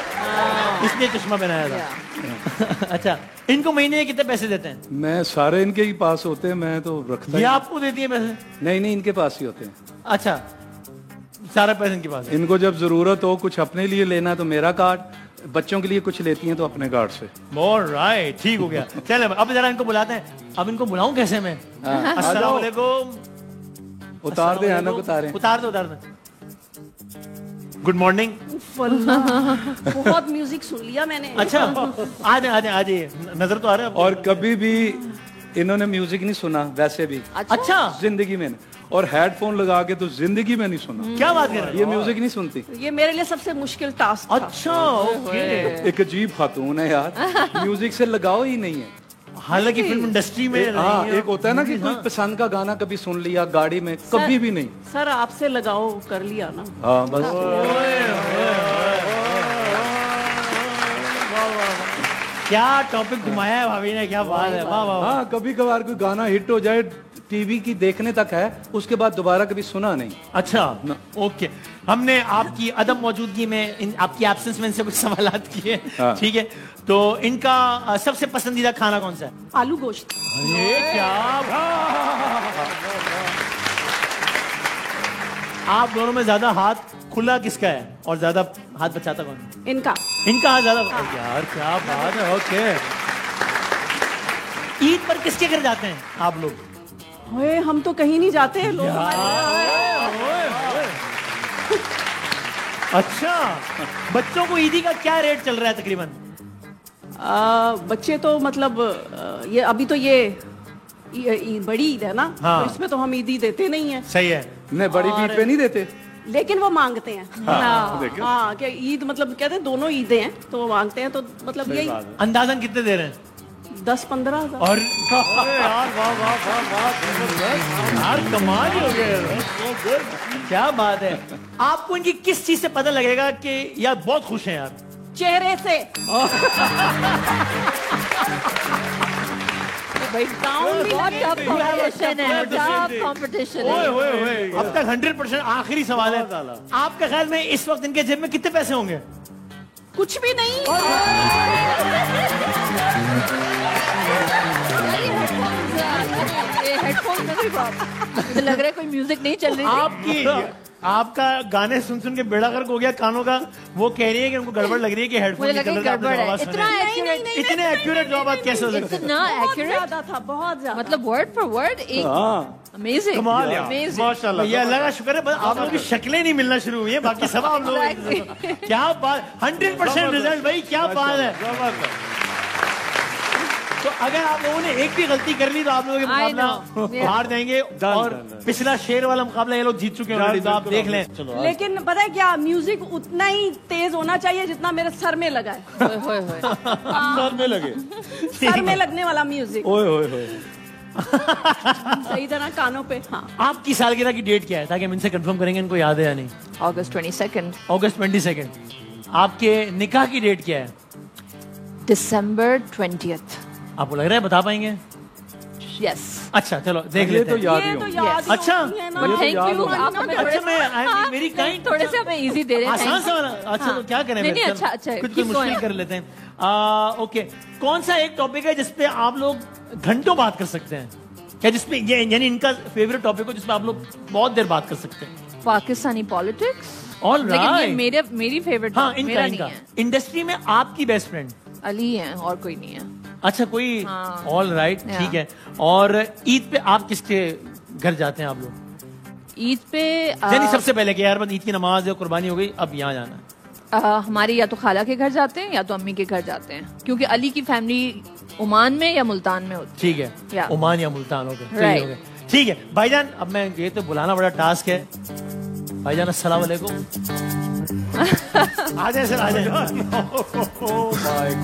इसलिए चश्मा बनाया था। अच्छा इनको महीने में कितने पैसे देते हैं? मैं सारे इनके ही पास होते हैं, मैं तो रखता ये आपको देती है पैसे? नहीं इनके पास ही होते हैं। अच्छा सारा पैसे इनके पास है। इनको जब जरूरत हो कुछ अपने लिए लेना तो मेरा कार्ड, बच्चों के लिए कुछ लेती हैं तो अपने कार्ड से। ऑलराइट ठीक हो गया। चले अब जरा इनको बुलाते हैं। अब इनको बुलाऊं कैसे मैं? अस्सलाम वालेकुम। उतार दे आना, उतारे। उतार दे। Good morning. बहुत म्यूजिक सुन लिया मैंने। अच्छा आज नजर तो आ रहा है। और कभी भी इन्होंने म्यूजिक नहीं सुना वैसे भी। अच्छा जिंदगी में, और हेडफोन लगा के तो जिंदगी में नहीं सुना। क्या बात कर रहे हैं? ये म्यूजिक नहीं सुनती। ये मेरे लिए सबसे मुश्किल टास्क था। अच्छा ओके। एक अजीब खातून है यार, म्यूजिक से लगाव ही नहीं है। हालांकि फिल्म इंडस्ट्री में हाँ एक होता है ना कि कोई पसंद का गाना कभी सुन लिया गाड़ी में, कभी भी नहीं। सर आपसे लगाओ कर लिया ना। हाँ बस। क्या टॉपिक घुमाया है भाभी ने, क्या बात है। वाह वाह। हाँ कभी कभार कोई गाना हिट हो जाए टीवी की देखने तक है, उसके बाद दोबारा कभी सुना नहीं। अच्छा ओके। हमने आपकी अदम मौजूदगी में आपकी एब्सेंस में इनसे कुछ सवालात किए। ठीक है तो इनका सबसे पसंदीदा खाना कौन सा है? आलू गोश्त। ये क्या आप दोनों में ज्यादा हाथ खुला किसका है और ज्यादा हाथ बचाता कौन? इनका। इनका हाथ ज्यादा। यार क्या बात है। ओके। ईद पर किसके घर जाते हैं आप लोग? ओए हम तो कहीं नहीं जाते लोग। अच्छा बच्चों को ईदी का क्या रेट चल रहा है तकरीबन? बच्चे तो मतलब ये अभी तो ये बड़ी ईद है ना। हाँ। तो इसमें तो हम ईदी देते नहीं है। सही है। नहीं बड़ी ईद पे नहीं देते, लेकिन वो मांगते हैं। हाँ, क्या ईद मतलब कहते हैं दोनों ईदें हैं तो वो मांगते हैं, तो मतलब यही। अंदाजन कितने दे रहे हैं? 10-15 हज़ार। और यार वाह वाह वाह वाह यार कमाल ही हो गया। क्या बात है। आपको इनकी किस चीज से पता लगेगा कि यार बहुत खुश हैं यार? चेहरे से। भाई डाउन बहुत टफ कंपटीशन है, टफ कंपटीशन है। अब तक 100%। आखिरी सवाल है, आपका ख्याल में इस वक्त इनके जेब में कितने पैसे होंगे? कुछ भी नहीं। हेडफोन में भी मुझे लग रहा है कोई म्यूजिक नहीं चल रही थी। आपका गाने सुन सुन के बेड़ा गर्क हो गया कानों का। वो कह रही है कि उनको गड़बड़ लग रही है कि हेडफोन मुझे लगा गड़बड़ है। इतने एक्यूरेट जवाब आप कैसे हो सकते हैं? इतना एक्यूरेट था, बहुत ज्यादा। मतलब वर्ड फॉर वर्ड एक अमेजिंग। कमाल यार, माशाल्लाह। ये अल्लाह का शुक्र है, बस आप लोगों की शक्लें नहीं मिलना शुरू हुई है, बाकी सब आप लोग। क्या बात, 100% रिजल्ट भाई, क्या बात है। तो अगर आप लोगों ने एक भी गलती कर ली तो आप लोगों के मुकाबला हार जाएंगे। और पिछला शेर वाला मुकाबला ये लोग जीत चुके हैं, तो आप देख लें। लेकिन पता है क्या, म्यूजिक उतना ही तेज होना चाहिए जितना मेरे सर में लगा है। सर में लगे, सर में लगने वाला म्यूजिक। ओए ओए ओए। सही तरह कानों पे। हाँ, आपकी सालगिरह की डेट क्या है, ताकि हम इनसे कंफर्म करेंगे इनको याद है या नहीं? August 22nd. August 22nd. आपके निकाह की डेट क्या है? December 20th. आपको लग रहा है बता पाएंगे? Yes. अच्छा चलो देख लेते हैं। तो याद ही ये तो होगा। याद ही अच्छा। होती है ना। But thank याद you. होगा। आप हमें थोड़े अच्छा मैं मेरी काइंड थोड़े से हमें easy दे रहे हैं। आसान thank you. सवाल। अच्छा तो क्या करें? नहीं, फिर? अच्छा, अच्छा, कुछ keep मुश्किल going. कर लेते हैं। ओके, कौन सा एक टॉपिक है जिसपे आप लोग घंटों बात कर सकते हैं, क्या जिसपे ये यानी इनका फेवरेट टॉपिक हो जिसपे आप लोग बहुत देर बात कर सकते हैं? पाकिस्तानी पॉलिटिक्स। All right. लेकिन ये मेरी फेवरेट हाँ मेरा नहीं इनका है। इंडस्ट्री में आपकी बेस्ट फ्रेंड? अली है और कोई नहीं है। अच्छा कोई। हाँ। ऑल राइट, ठीक है। और ईद पे आप किसके घर जाते हैं आप लोग? ईद पे यानी सबसे पहले कि यार बस ईद की नमाज है, कुर्बानी हो गई, अब यहाँ जाना है। हमारी या तो खाला के घर जाते हैं या तो अम्मी के घर जाते हैं, क्योंकि अली की फैमिली ओमान में या मुल्तान में होती ठीक है, Yeah. ओमान या मुल्तान हो गए, Right. हो गए। ठीक है भाईजान, अब मैं ये तो बुलाना बड़ा टास्क है। भाईजान अस्सलाम वालेकुम। आ जाए सर, आ जाए।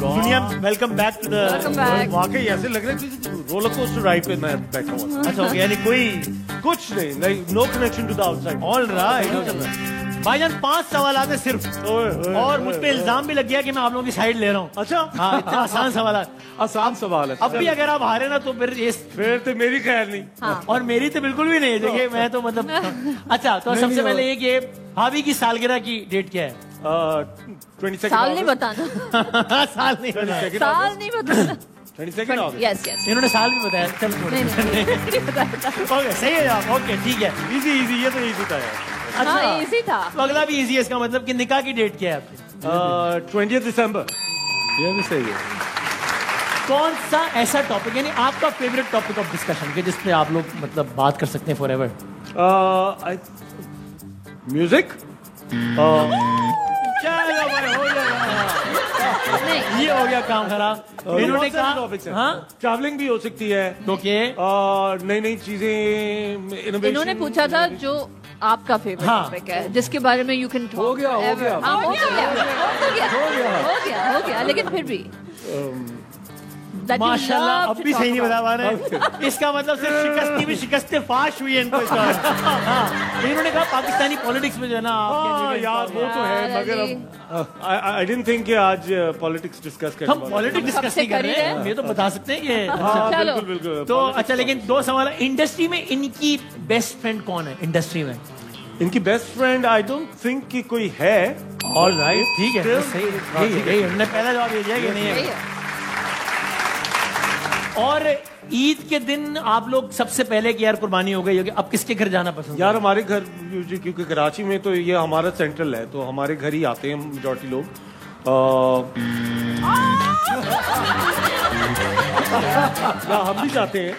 दुनिया welcome back to the. Welcome back. वाकई ऐसे लग रहा है कि रोलर कोस्टर राइड पे मैं बैठा हुआ। अच्छा हो गया, यानी कोई कुछ नहीं, like no connection to the outside. All right. भाईजान 5 सवाल आते सिर्फ, और मुझ पे इल्जाम भी लग गया कि मैं आप लोगों की साइड ले रहा हूँ। अच्छा हाँ इतना आसान सवाल है। आसान सवाल है। अब भी अगर आप हारे ना तो फिर तो मेरी खैर नहीं। हाँ। और मेरी तो बिल्कुल भी नहीं है, देखिए मैं तो मतलब। अच्छा तो सबसे पहले ये कि भाभी की सालगिरह की डेट क्या है? 22nd साल नहीं बताना। साल नहीं बताया। साल नहीं बताना। 22nd August। Yes yes. इन्होंने साल भी बताया। चल नहीं नहीं ओके सही है जवाब। ओके ठीक है। इजी इजी, ये तो इजी था यार। हाँ इजी था। तो अगला भी इजी है, इसका मतलब कि निकाह की डेट क्या है आपकी? 20th December। ये भी सही है। कौन सा ऐसा टॉपिक यानी आपका फेवरेट टॉपिक ऑफ डिस्कशन के जिसपे आप लोग मतलब बात कर सकते हैं फॉर एवर? म्यूजिक। चलो भाई हो गया, ये हो गया काम खराब। इन्होंने कहा हाँ ट्रैवलिंग भी हो सकती है, ओके, और नई नई चीजें। इन्होंने पूछा था जो आपका फेवरेट हाँ। टॉपिक है, जिसके बारे में यू कैन हो गया, हो गया। हाँ हो गया, लेकिन फिर भी that you माशाल्लाह love अब to भी talk सही नहीं बता about. पा रहे। इसका मतलब सिर्फ शिकस्ती में शिकस्ते फाश हुई है इनको इसका। हाँ, इन्होंने कहा पाकिस्तानी पॉलिटिक्स में जो है ना आपके यार वो तो है, मगर अब आई डिडंट थिंक कि आज पॉलिटिक्स डिस्कस करें। हम पॉलिटिक्स डिस्कस नहीं कर रहे हैं, ये तो बता सकते हैं कि चलो। बिल्कुल बिल्कुल। तो अच्छा, लेकिन 2 सवाल। इंडस्ट्री में इनकी बेस्ट फ्रेंड कौन है इंडस्ट्री में? इनकी best friend I don't think कि कोई है। ऑल राइट, ठीक है, Still- सही है। उन्होंने पहला जवाब ये दिया कि नहीं सही है। है। और ईद के दिन आप लोग सबसे पहले की यार कुर्बानी हो गई होगी, अब किसके घर जाना पसंद? यार हमारे घर क्योंकि कराची में तो ये हमारा सेंट्रल है, तो हमारे घर ही आते हैं मेजॉरिटी लोग। या हम भी जाते हैं।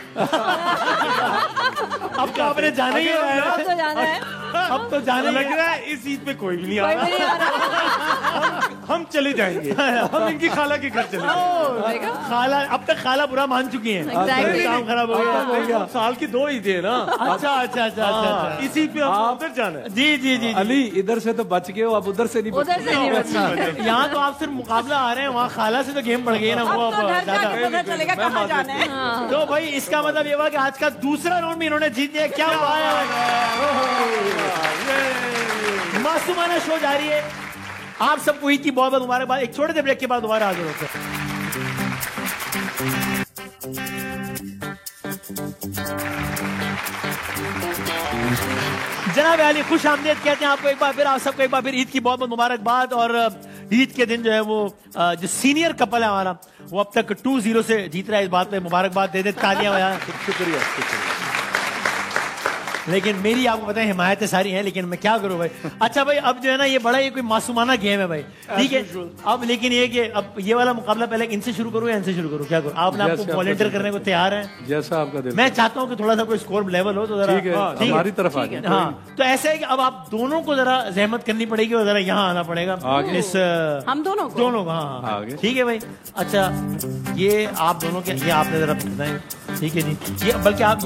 अब तो आपने जाना ही है। अब तो जाना है। अब तो जाने लग रहा है इस ईद पे कोई भी नहीं आ रहा। हम चले जाएंगे, हम इनकी खाला के घर चले जाएंगे। खाला, अब तक खाला बुरा मान चुकी हैं। Exactly. काम खराब हो गया। साल की 2 ईदें हैं ना। अच्छा अच्छा अच्छा अच्छा। इस ईद पे हम उधर जाना है। जी जी जी। अली इधर से तो बच गए हो, अब उधर से नहीं बच उधर से नहीं बचना। यहाँ तो आप सिर्फ मुकाबला आ रहे हैं, वहाँ खाला से तो गेम पड़ गई है ना। वो अब ज्यादा पता चलेगा कहाँ जाना है। तो भाई इसका मतलब ये हुआ कि आज का दूसरा राउंड में इन्होंने जीत लिया। क्या बात है, मासूमाना शो जारी है। आप सबको ईद की बहुत बहुत मुबारकबाद। एक छोटे से ब्रेक के बाद दोबारा हाजिर होते हैं। जनाब अली खुश आमदीद कहते हैं आपको एक बार फिर, आप सबको एक बार फिर ईद की बहुत बहुत मुबारकबाद। और ईद के दिन जो है वो जो सीनियर कपल है हमारा, वो अब तक 2-0 से जीत रहा है। इस बात पे मुबारकबाद दे दे, तालियां बजा। शुक्रिया। लेकिन मेरी आपको पता है हिमायतें सारी हैं, लेकिन मैं क्या करूं भाई। अच्छा भाई, अब जो है ना ये बड़ा ये कोई मासूमाना गेम है भाई, ठीक है। अब लेकिन ये कि अब ये वाला मुकाबला पहले इनसे शुरू करूं या इनसे शुरू करूं, क्या करूं? आपने आपको वॉलंटियर करने को तैयार है? जैसा आपका दिल। मैं चाहता हूं कि थोड़ा सा कोई स्कोर लेवल हो तो जरा ठीक है, हमारी तरफ आ जाए। हाँ, तो ऐसा है कि अब आप दोनों को जरा जहमत करनी पड़ेगी और जरा यहाँ आना पड़ेगा। आगे। इस हम दोनों को हाँ हाँ आगे। ठीक है भाई। अच्छा ये आप दोनों के, ये आपने जरा बताएं, ठीक है जी। ये बल्कि आप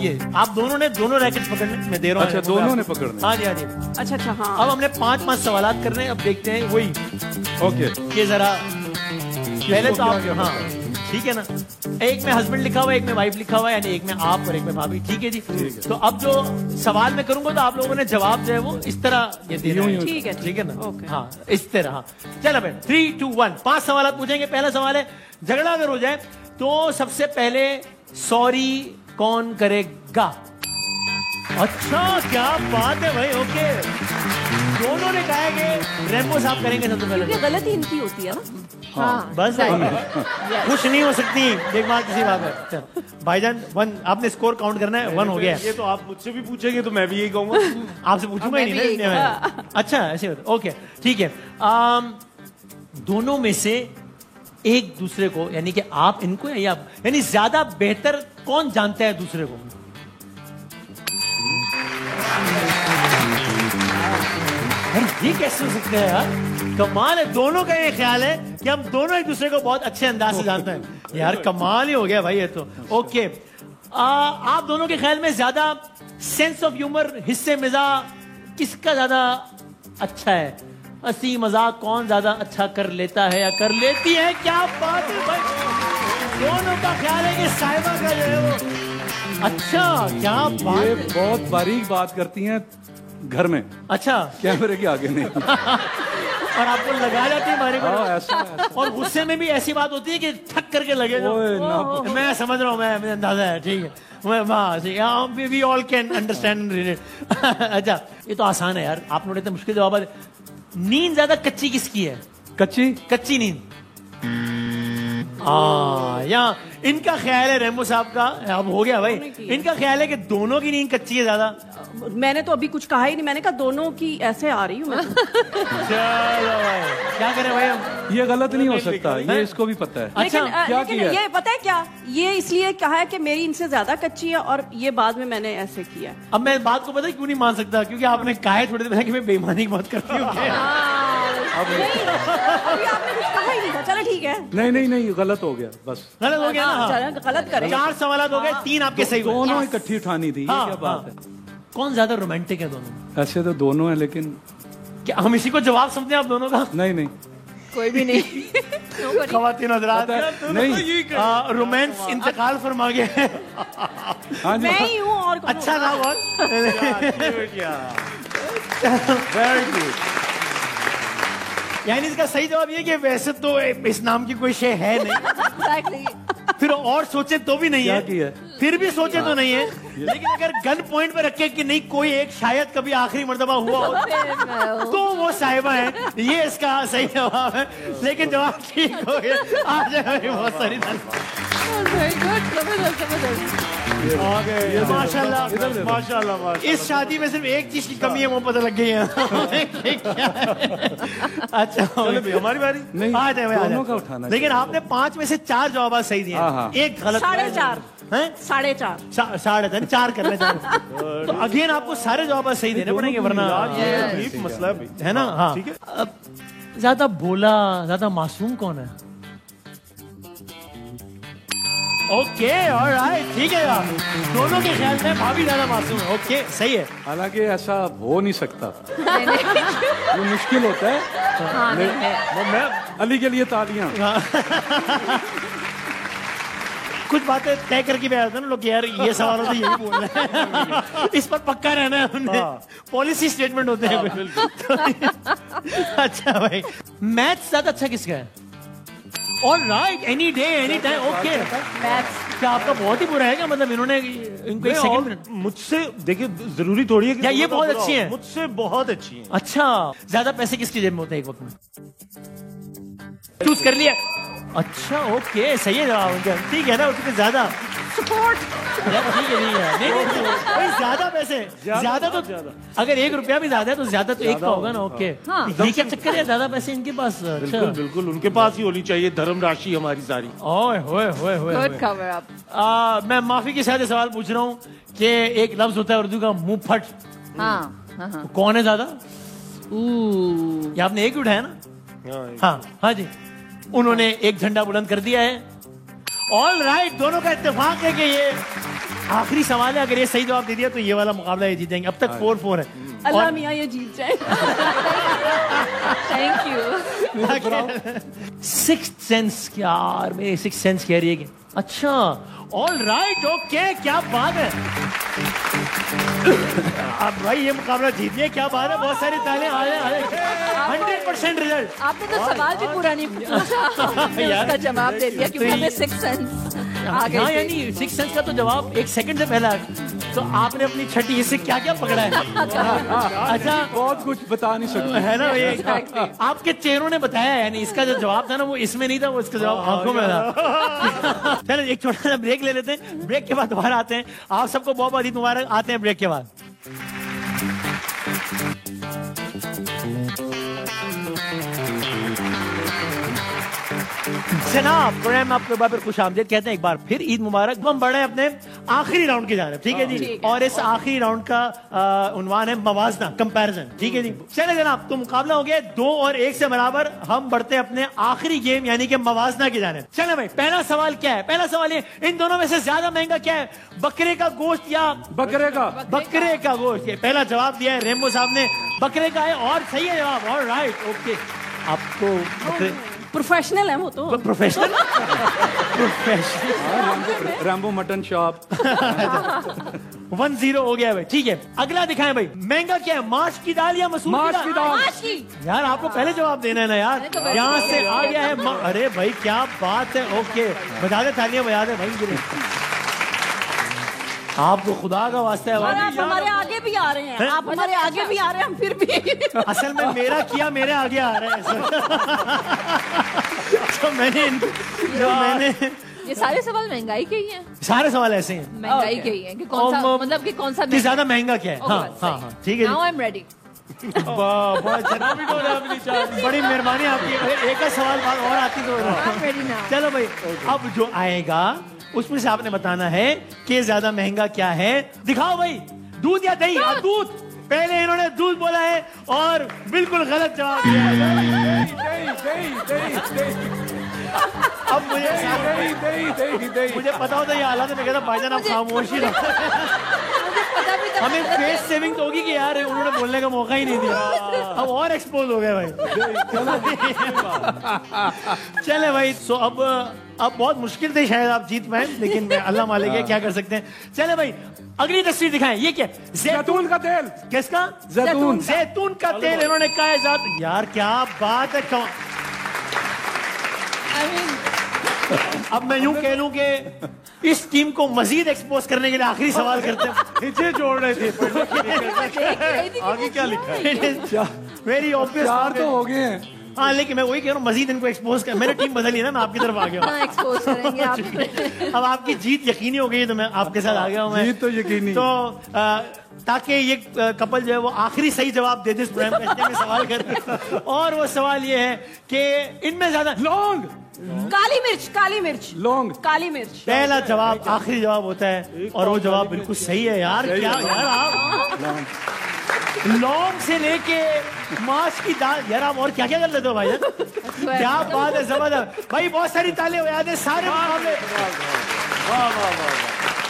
दोनों ने दोनों रैकेट पकड़ने, मैं दे रहा हूँ। अच्छा, दोनों ने पकड़ने। हाँ जी हाँ जी। अच्छा अच्छा हाँ। अब हमने 5 सवालात करने, अब देखते हैं वही। ओके, ये जरा पहले तो आप, हाँ ठीक है ना, एक में हस्बैंड लिखा हुआ है, एक में वाइफ लिखा हुआ है, यानी एक में आप और एक में भाभी। ठीक है जी। तो अब जो सवाल मैं करूंगा तो आप लोगों ने जवाब जो है वो इस तरह ये देना है। ठीक है ना? हाँ, इस तरह। चलो भाई 3, 2, 1 5 सवाल पूछेंगे। पहला सवाल है, झगड़ा अगर हो जाए तो सबसे पहले सॉरी कौन करेगा? अच्छा, क्या बात है भाई। ओके, दोनों ने कहा कि रेम्बो साहब करेंगे सबसे पहले। गलती इनकी होती है ना। हाँ, बस खुश नहीं हो सकती एक बात किसी बात है। भाईजान 1 आपने स्कोर काउंट करना है। 1 हो गया। ये तो आप मुझसे भी पूछेंगे तो मैं भी यही कहूंगा। आपसे पूछूंगा ही नहीं। अच्छा, ऐसे ओके, ठीक है। दोनों में से एक दूसरे को, यानी कि आप इनको या आप, यानी ज्यादा बेहतर कौन जानता है दूसरे को? ये कैसे हो सकता है यार? कमाल है। दोनों का ये ख्याल है कि हम दोनों एक दूसरे को बहुत अच्छे अंदाज से जानते हैं। यार कमाल ही हो गया भाई ये तो। ओके, आप दोनों के ख्याल में ज्यादा सेंस ऑफ ह्यूमर, हिस्से मिजाज किसका ज्यादा अच्छा है? हंसी मजाक कौन ज्यादा अच्छा कर लेता है या कर लेती है? क्या बात है भाई। दोनों का ख्याल है कि साहिबा का जो है वो अच्छा। क्या बात है। बहुत बारीक बात करती हैं घर में। अच्छा, कैमरे के आगे नहीं। और आपको लगा जाती है हमारे को। ऐसा। और गुस्से में भी ऐसी बात होती है कि ठक करके लगे जो। मैं समझ रहा हूँ, मैं अंदाजा है। ठीक है, we all can understand relate. अच्छा, ये तो आसान है यार। आप लोग इतने मुश्किल जवाब। नींद ज्यादा कच्ची किसकी है? कच्ची नींद। या इनका ख्याल है रेम्बो साहब का, अब हो गया भाई, इनका ख्याल है कि दोनों की नींद कच्ची है ज्यादा। मैंने तो अभी कुछ कहा ही नहीं, मैंने कहा दोनों की ऐसे आ रही हूँ मैं। चलो भाई, क्या करें भाई? ये गलत नहीं हो सकता, ये इसको भी पता है। अच्छा, लेकिन ये पता है क्या, ये इसलिए कहा है कि मेरी इनसे ज्यादा कच्ची है और ये बाद में मैंने ऐसे किया। अब मैं बात को पता है क्यों नहीं मान सकता, क्योंकि आपने कहा है थोड़ी देर पहले कि मैं बेईमानी की बात करती हूँ। अभी आपने कुछ कहा ही नहीं था। चलो ठीक है। नहीं, गलत हो गया, बस गलत हो गया ना। गलत करें। 4 सवाल हो गए, 3 आपके सही। दोनों इकट्ठी उठानी थी। क्या बात है। कौन ज्यादा रोमांटिक है दोनों? ऐसे तो दोनों हैं, लेकिन क्या हम इसी को जवाब समझते हैं आप दोनों का? नहीं, कोई भी नहीं। खवातीन हज़रात नहीं, रोमांस इंतकाल फरमा गया है। मैं ही हूँ और अच्छा था बहुत। Very good. यानी इसका सही जवाब ये कि वैसे तो इस नाम की कोई शय है नहीं। फिर और सोचे तो भी नहीं है, फिर भी सोचे तो नहीं है, लेकिन अगर गन पॉइंट पे रखे कि नहीं कोई एक शायद कभी आखिरी मर्तबा हुआ हो तो वो साहिबा है, ये इसका सही जवाब है। लेकिन जवाब ठीक हो गया। आज बहुत सारी माशाल्लाह। इस शादी में सिर्फ एक चीज की कमी है, वो पता लग गई है। अच्छा, हमारी बारी नहीं, आ जाए दोनों का उठाना। लेकिन आपने 5 में से 4 जवाब सही दिए, एक गलत। 4.5 हैं? 4.5 4 कर ले। तो अगेन आपको सारे जवाब सही देने पड़ेंगे, वरना ये मसला है ना। हाँ, ठीक है। ज्यादा भोला, ज्यादा मासूम कौन है? ओके, ऑलराइट, ठीक है यार। दोनों के ख्याल में भाभी ज्यादा मासूम है। ओके, सही है। हालांकि ऐसा हो नहीं सकता, ये मुश्किल होता है। मैं अली के लिए तालियां। कुछ बातें तय करके भी आया था ना लोग, यार ये सवाल हो तो यही बोल रहे हैं। इस पर पक्का रहना है हमने। पॉलिसी स्टेटमेंट होते हैं। अच्छा भाई, मैथ्स ज्यादा अच्छा किसका है? Alright, any day any time. Okay, maths क्या आपका बहुत ही बुरा है क्या? मतलब इन्होंने इनको एक सेकंड मुझसे देखिए, जरूरी थोड़ी है कि ये बहुत अच्छी है, मुझसे बहुत अच्छी है। अच्छा, ज्यादा पैसे किसकी जेब में होते हैं एक वक्त में? चूज कर लिया। अच्छा, ओके, सही है जवाब। ठीक है ना, उसके ज्यादा सपोर्ट। ठीक है, नहीं, ज्यादा पैसे, ज्यादा तो अगर 1 रुपया भी ज्यादा है तो ज्यादा तो 1 का होगा ना। ओके, ये क्या चक्कर है, ज्यादा पैसे इनके पास? बिल्कुल बिल्कुल, उनके पास ही होनी चाहिए धर्म राशि हमारी सारी। ओए होए होए होए। Good cover up. मैं माफी के साथ सवाल पूछ रहा हूँ कि एक लफ्ज होता है उर्दू का, मुंह फट। हाँ, कौन है ज्यादा? ये आपने एक उठाया ना? हाँ जी, उन्होंने एक झंडा बुलंद कर दिया है। ऑल राइट, दोनों का इत्तेफाक है कि ये आखिरी सवाल है। अगर ये सही जवाब दे दिया तो ये वाला मुकाबला ये जीत जाएंगे। अब तक 4-4 है। अल्लाह मियां ये जीत जाए। Thank you. सिक्स्थ सेंस, यार मेरी सिक्स्थ सेंस कह रही है कि अच्छा, ऑल राइट, ओके, क्या बात है। अब भाई ये मुकाबला जीत लिया, क्या बात है, बहुत सारी तालियां। 100% रिजल्ट। आपने तो सवाल भी पूरा नहीं पूछा, उसका जवाब दे दिया क्योंकि हमें सिक्स सेंस आ गए। हाँ, यानी सिक्स सेंस का तो जवाब 1 सेकंड से पहला। तो आपने अपनी छठी इससे क्या क्या पकड़ा है? अच्छा, बहुत कुछ बता नहीं सकते है ना ये। आपके चेहरों ने बताया, यानी इसका जो जवाब था ना वो इसमें नहीं था, वो इसका जवाब आंखों में था। चलो एक छोटा सा ब्रेक ले लेते हैं, ब्रेक के बाद दोबारा आते हैं। आप सबको बहुत बहुत ईद मुबारक। आते हैं ब्रेक के बाद। जनाब, प्रोग्राम आपके बाद खुश आमदीद कहते हैं एक बार फिर ईद मुबारक। हम बढ़े अपने आखिरी राउंड की जानिब, ठीक है जी। और इस आखिरी राउंड का उन्वान है मवाजना, कंपैरिजन, ठीक है जी। चले जनाब, तो मुकाबला हो गया 2 और 1 से बराबर। हम बढ़ते अपने आखिरी गेम यानी कि मवाजना की जानिब। चले भाई, पहला सवाल क्या है? पहला सवाल ये, इन दोनों में से ज्यादा महंगा क्या है, बकरे का गोश्त या बकरे का? बकरे का गोश्त। ये पहला जवाब दिया है रेमो साहब ने, बकरे का है, और सही है जवाब। All right, okay. आपको प्रोफेशनल है वो तो। Professional Rambo mutton shop. 1-0 हो गया भाई, ठीक है। अगला दिखाएं भाई, महंगा क्या है, माश की दाल या मसूर की दाल? यार आपको पहले जवाब देना है ना यार, यहाँ से आ गया है। अरे भाई क्या बात है, ओके, बजा दे, तालियां बजा दे भाई। आपको खुदा का वास्ता है। आप हमारे आगे भी आ रहे हैं, आप हमारे आगे भी आ रहे हैं, हम फिर भी। असल में मेरा किया मेरे आगे आ रहा है। तो मैंने ये सारे सवाल महंगाई के ही हैं। सारे सवाल ऐसे हैं, महंगाई के ही हैं कि कौन सा, मतलब कि कौन सा ज्यादा महंगा क्या है। हाँ, ठीक है। Now I am ready. बड़ी मेहरबानी आपकी। एक सवाल बात और आती तो। चलो भाई, अब जो आएगा उसमें से आपने बताना है कि ज्यादा महंगा क्या है। दिखाओ भाई, दूध या दही? दूध। पहले इन्होंने दूध बोला है और बिल्कुल गलत जवाब दिया है। अब मुझे पता होता ये हालात में कहता भाईजान आप खामोशी रहो। हमें फेस सेविंग तो होगी कि यार उन्होंने बोलने का मौका ही नहीं दिया। अब और एक्सपोज हो गए भाई। चले भाई, सो अब बहुत मुश्किल थे, शायद आप जीत पाए, लेकिन अल्लाह मालिक है, क्या कर सकते हैं। चले भाई, अगली तस्वीर दिखाएं। ये क्या? जैतून का तेल। किसका? जैतून का तेल इन्होंने कहा है। यार क्या बात है। अब मैं यूं कह लूं कि इस टीम को मजीद एक्सपोज करने के लिए आखिरी सवाल करते हैं। नीचे जोड़ रहे थे। आगे क्या लिखा है? Very obvious. 4 तो हो गए हैं। हाँ, लेकिन मैं वही कह रहा हूँ, मजीद इनको एक्सपोज कर। मैंने टीम बदली है ना, मैं आपकी तरफ आ गया हूँ। एक्सपोज करेंगे आप। अब आपकी जीत यकीनी हो गई, तो मैं आपके साथ आ गया हूँ। मैं जीत तो यकीनी। तो ताकि ये कपल जो है वो आखिरी सही जवाब दे दे इस प्रोग्राम में सवाल करते। और वो सवाल ये है कि इनमें ज्यादा लौंग, काली मिर्च, काली मिर्च, लौंग, काली मिर्च। पहला जवाब आखिरी जवाब होता है और वो जवाब बिल्कुल सही है। यार क्या यार, आप लौंग से लेके माश की दाल, यार आप और क्या क्या कर लेते हो भाई? क्या बात है, जबरदस्त भाई। बहुत सारी तालियां याद है। सारे मुकाबले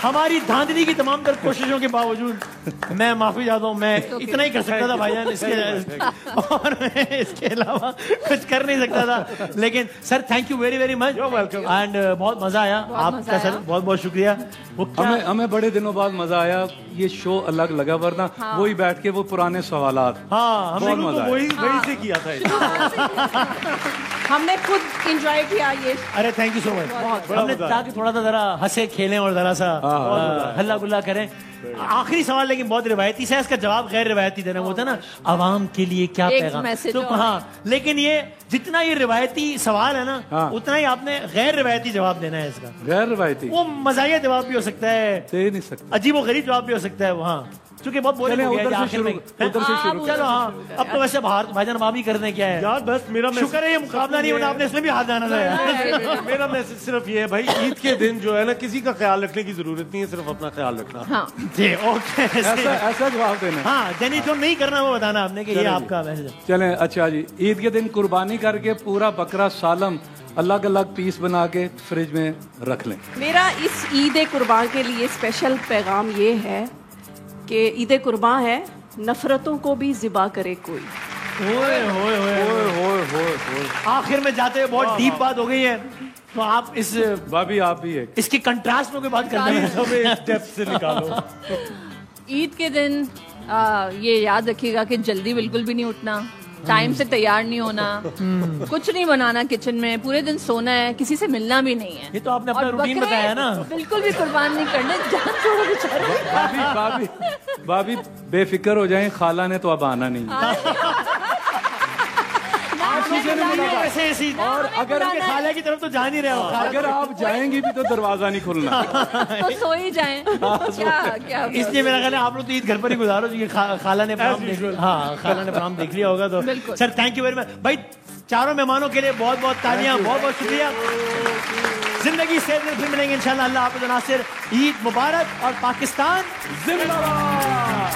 हमारी धांधली की तमाम तर कोशिशों के बावजूद मैं माफी चाहता हूँ, मैं इतना ही कर सकता था भाईजान, इसके और मैं इसके अलावा कुछ कर नहीं सकता था। लेकिन sir thank you very very much and बहुत मजा आया आपका सर, बहुत बहुत शुक्रिया। हमें बड़े दिनों बाद मजा आया। ये शो अलग लगा, वरना वही बैठ के वो पुराने सवालात। हाँ, हमने तो वही से किया था। हमने खुद एंजॉय किया ये। अरे थैंक यू सो मच। हमने ताकि थोड़ा सा जरा हंसे खेलें और जरा सा हल्ला गुल्ला करें। आखिरी सवाल लेकिन बहुत रिवायती से, इसका जवाब गैर रिवायती देना होता है ना, आवाम के लिए क्या पैगाम। तो हाँ, लेकिन ये जितना ये रिवायती सवाल है ना, उतना ही आपने गैर रिवायती जवाब देना है इसका। गैर रिवायती वो मजाहिया जवाब भी हो सकता है, दे नहीं सकता, अजीब और गरीब जवाब भी हो सकता है वहाँ, क्योंकि बहुत बोले उधर से शुरू। चलो हाँ, अब तो वैसे भाईजान आप ही करने क्या है यार, बस मेरा शुक्र है ये मुकाबला नहीं होना, आपने इसमें भी हाथ जाना था। मेरा मैसेज सिर्फ ये है भाई, ईद के दिन जो है ना, किसी का ख्याल रखने की जरूरत नहीं है, सिर्फ अपना ख्याल रखना। हाँ जी ओके, ऐसा जवाब देना। हाँ जनी जो नहीं करना वो बताना आपने कि ये आपका मैसेज। चलें, अच्छा जी, ईद के दिन कुर्बानी करके पूरा बकरा सालम अलग अलग पीस बना के फ्रिज में रख लें। मेरा इस ईद कुर्बान के लिए स्पेशल पैगाम ये है कि ईद कुर्बान है, नफरतों को भी ज़िबा करे कोई। आखिर में जाते हुए बहुत डीप बात हो गई है, तो आप इस भाभी आप ही है इसकी कंट्रास्ट में कोई बात करनी है, इस डेप्थ से निकालो। ईद के दिन ये याद रखिएगा कि जल्दी बिल्कुल भी नहीं उठना, टाइम से तैयार नहीं होना, कुछ नहीं बनाना किचन में, पूरे दिन सोना है, किसी से मिलना भी नहीं है। ये तो आपने अपना रूटीन बताया ना। बिल्कुल भी कुर्बान नहीं करने, जान छोड़ो बेचारे। भाभी बेफिक्र हो जाएं, खाला ने तो अब आना नहीं। और अगर खाला की तरफ तो जा नहीं रहे हो, अगर आप जाएंगी भी तो दरवाजा नहीं खुलना। तो सो ही जाएं। क्या इसलिए मेरा ख्याल है आप लोग तो ईद घर पर ही गुजारो, खाला ने खाला ने प्रोग्राम देख लिया होगा। तो sir thank you very much भाई, चारों मेहमानों के लिए बहुत बहुत तालियां, बहुत बहुत शुक्रिया। जिंदगी से फिर मिलेंगे इंशाल्लाह। अल्लाह हाफ़िज़ नासिर, ईद मुबारक और पाकिस्तान जिंदाबाद।